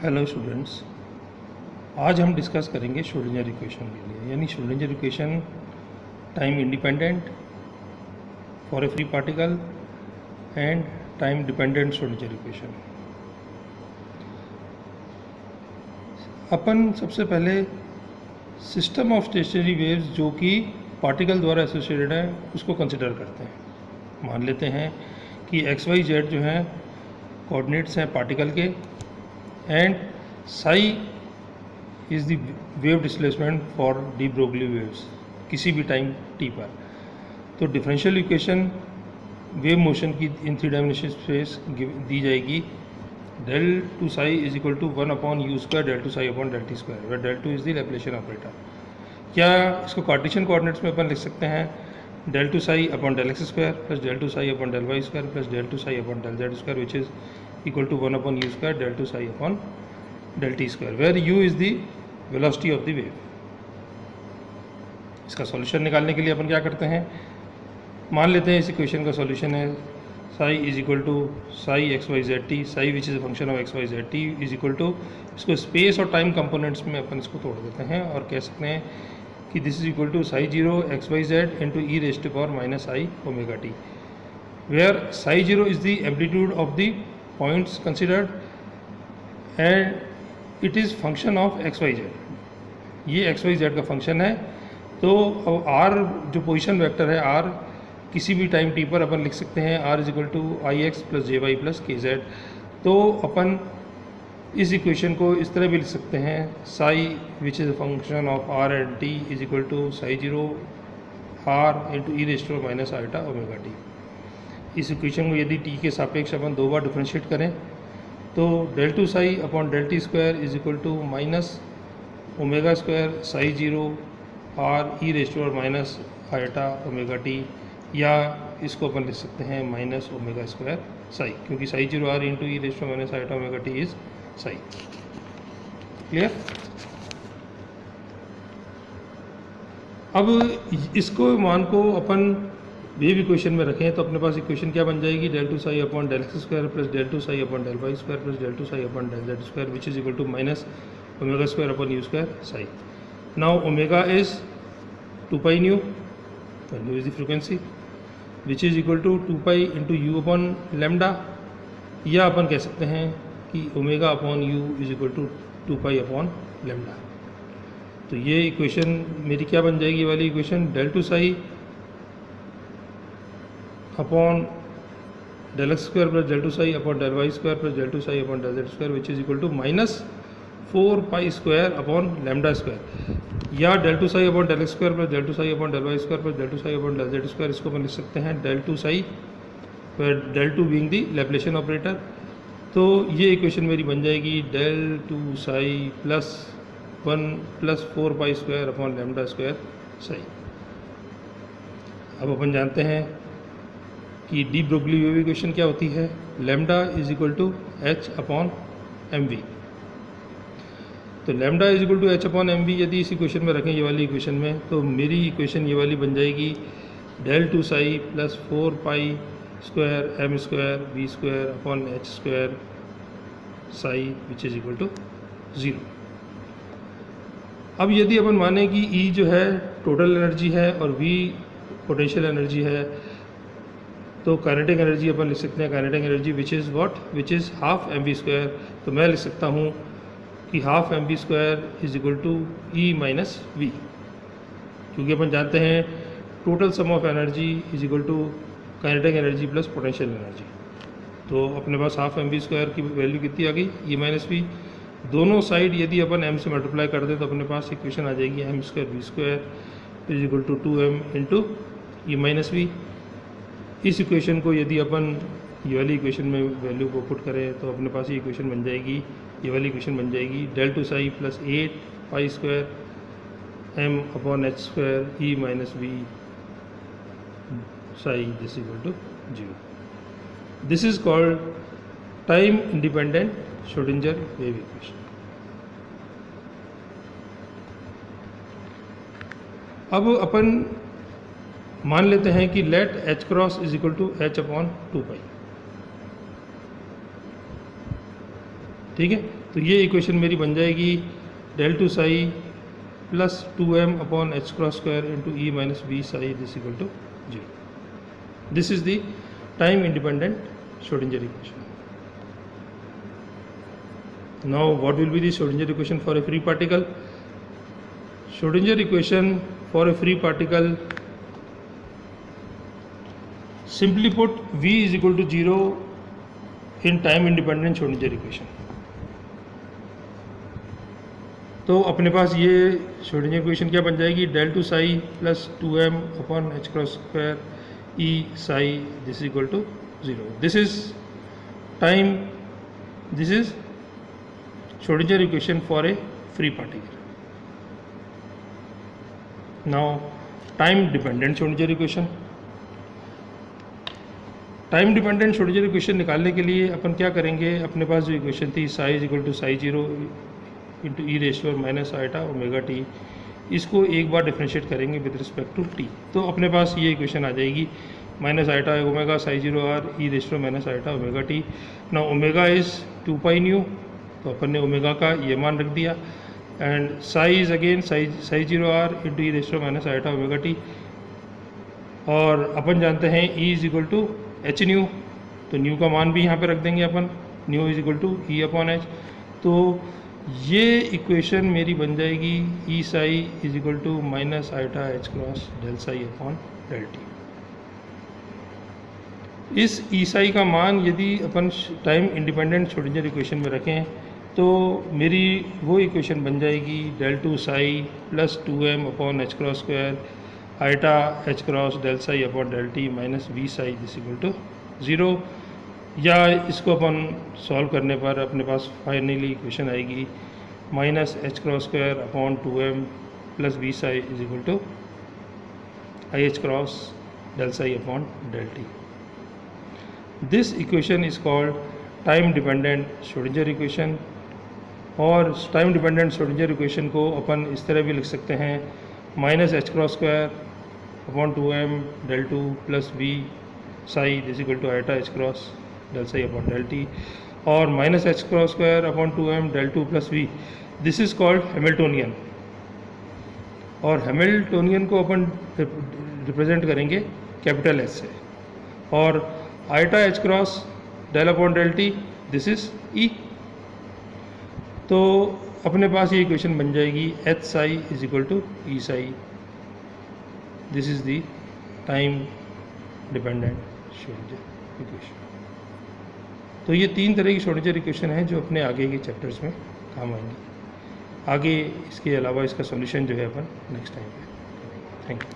Hello students, आज हम discuss करेंगे श्रोडिंगर इक्वेशन के लिए, यानी Schrodinger equation time independent for a free particle and time dependent Schrodinger equation. अपन सबसे पहले सिस्टम ऑफ स्टेशनरी वेव्स जो कि पार्टिकल द्वारा एसोसिएटेड है उसको कंसिडर करते हैं। मान लेते हैं कि एक्स वाई जेड जो हैं कोऑर्डिनेट्स हैं पार्टिकल के and Sai is the wave displacement for de Broglie waves किसी भी टाइम टी पर। तो डिफरेंशियल इक्वेशन वेव मोशन की इन थ्री डायमेंशनल स्पेस दी जाएगी del two psi is equal to 1/u square del two psi upon del T square, where del two is the Laplacian operator. क्या इसको Cartesian coordinates में अपन लिख सकते हैं del two psi upon del x square plus del two psi upon del Y square plus del two psi upon del Z square which is equal to 1/u square del 2 psi upon del t square, where u is the velocity of the wave। इसका solution निकालने के लिए अपन क्या करते हैं, मान लेते हैं इस इक्वेशन का सॉल्यूशन है psi is equal to psi x y z t, psi which is a function of x y z t is equal to, इसको स्पेस और टाइम कंपोनेंट्स में अपन इसको तोड़ देते हैं और कह सकते हैं कि this is equal to psi zero x y z into e raise to power minus i omega t, where psi zero is the amplitude of the points considered and it is function of x y z। ये x y z का function है। तो अब r जो position vector है r किसी भी time t पर अपन लिख सकते हैं r is equal to i x plus j y plus k z. तो अपन इस इक्वेशन को इस तरह भी लिख सकते हैं psi which is a function of r and t is equal to psi zero r into e raise to minus iota omega t. इस इक्वेशन को यदि t के सापेक्ष अपन दो बार डिफ्रेंशिएट करें तो del two psi upon del T square is equal to minus omega square psi zero r e raise to minus iota omega t, या इसको अपन लिख सकते हैं माइनस ओमेगा स्क्वायर साई, क्योंकि psi zero r into e raise to minus iota omega t is psi. Clear. अब इसको मान को अपन वेव इक्वेशन में रखें तो अपने पास इक्वेशन क्या बन जाएगी, del two psi upon del x square plus del two psi upon del Y square plus del two psi upon del Z square which is equal to minus omega square upon u square psi. Now omega is 2 pi nu, nu is the frequency which is equal to 2 pi into u upon lambda, या अपन कह सकते हैं कि omega upon u is equal to 2 pi upon lambda. तो ये equation मेरी क्या बन जाएगी, ये वाली equation del two psi upon del x square plus del two psi upon del Y square plus del two psi upon del Z square which is equal to minus 4 pi square upon lambda square, या del two psi upon del x square plus del two psi upon del Y square plus del two psi upon del Z square, इसको अपन लिख सकते हैं del two psi where del two being the Laplacian operator. तो ये equation मेरी बन जाएगी del two psi plus 1 plus 4 pi square upon lambda square psi. अब अपन जानते हैं कि डी ब्रोगली वेव इक्वेशन क्या होती है, lambda is equal to H upon M V. तो lambda is equal to H upon M V यदि इस इक्वेशन में रखें, ये वाली इक्वेशन में, तो मेरी इक्वेशन ये वाली बन जाएगी del two psi plus 4 pi square m square v square upon h square psi which is equal to 0। अब यदि अपन माने कि ई जो है टोटल एनर्जी है और वी पोटेंशियल एनर्जी है, तो काइनेटिक एनर्जी अपन लिख सकते हैं kinetic energy which is what, which is half m v square. तो मैं लिख सकता हूँ कि half m v square is equal to E minus V, क्योंकि अपन जानते हैं total sum of energy is equal to kinetic energy plus potential energy. तो अपने पास हाफ एम वी स्क्वायर की वैल्यू कितनी आ गई, ई माइनस वी। दोनों साइड यदि अपन एम से मल्टीप्लाई कर दें तो अपने पास इक्वेशन आ जाएगी m square v square is equal to 2m into E minus V. इस इक्वेशन को यदि अपन ये वाली इक्वेशन में वैल्यू को पुट करें तो अपने पास ये इक्वेशन बन जाएगी, ये वाली इक्वेशन बन जाएगी del two psi plus 8 pi square m upon h square E minus V psi this equal to 0। This is called time independent Schrodinger wave equation. अब अपन मान लेते हैं कि let h cross is equal to H upon 2 pi. ठीक है, तो ये इक्वेशन मेरी बन जाएगी del two psi plus 2m upon h cross square into e minus v psi this equal to 0. This is the time independent Schrodinger equation. Now what will be the Schrodinger equation for a free particle? Schrodinger equation for a free particle, simply put, v is equal to 0 in time independent Schrodinger equation. तो अपने पास ये Schrodinger equation क्या बन जाएगी, del two psi plus 2m upon h cross square e psi this equal to 0. This is time, this is Schrodinger equation for a free particle. Now time dependent Schrodinger equation. Time dependent Schrodinger equation निकालने के लिए अपन क्या करेंगे, अपने पास जो equation थी psi is equal to psi zero into e raise to minus iota omega t, इसको एक बार डिफ्रेंशिएट करेंगे विद रिस्पेक्ट टू टी, तो अपने पास ये इक्वेशन आ जाएगी minus iota omega psi zero r e raise to minus iota omega t. Now omega is 2 pi nu, तो अपन ने ओमेगा का ये मान रख दिया, and psi is again psi zero r into e raise to minus iota omega T, और अपन जानते हैं E is equal to H nu, तो न्यू का मान भी यहाँ पे रख देंगे अपन, nu is equal to E upon H. तो ये इक्वेशन मेरी बन जाएगी E psi is equal to minus iota H cross del psi upon del T. इस ई साई का मान यदि अपन टाइम इंडिपेंडेंट Schrodinger इक्वेशन में रखें तो मेरी वो इक्वेशन बन जाएगी del two psi plus 2m upon h cross square iota H cross del psi upon del t minus V psi this equal to 0. या इसको अपन सॉल्व करने पर अपने पास फाइनली इक्वेशन आएगी minus H cross square upon 2m plus V psi is equal to i h cross del psi upon del T. This equation is called time dependent Schrodinger equation. और time dependent Schrodinger equation को अपन इस तरह भी लिख सकते हैं minus H cross square upon 2m del two plus V psi this equal to iota H cross del psi upon del T, और minus H cross square upon 2m del two plus V this is called Hamiltonian. और Hamiltonian को अपन represent करेंगे capital H से, और iota H cross del upon del T this is E. तो अपने पास ये इक्वेशन बन जाएगी H psi is equal to E psi. This is the time dependent Schrodinger equation. तो ये 3 तरह की Schrodinger इक्वेशन है जो अपने आगे के चैप्टर्स में काम आएंगी. आगे इसके अलावा इसका सॉल्यूशन जो है अपन नेक्स्ट टाइम पे. Thank you.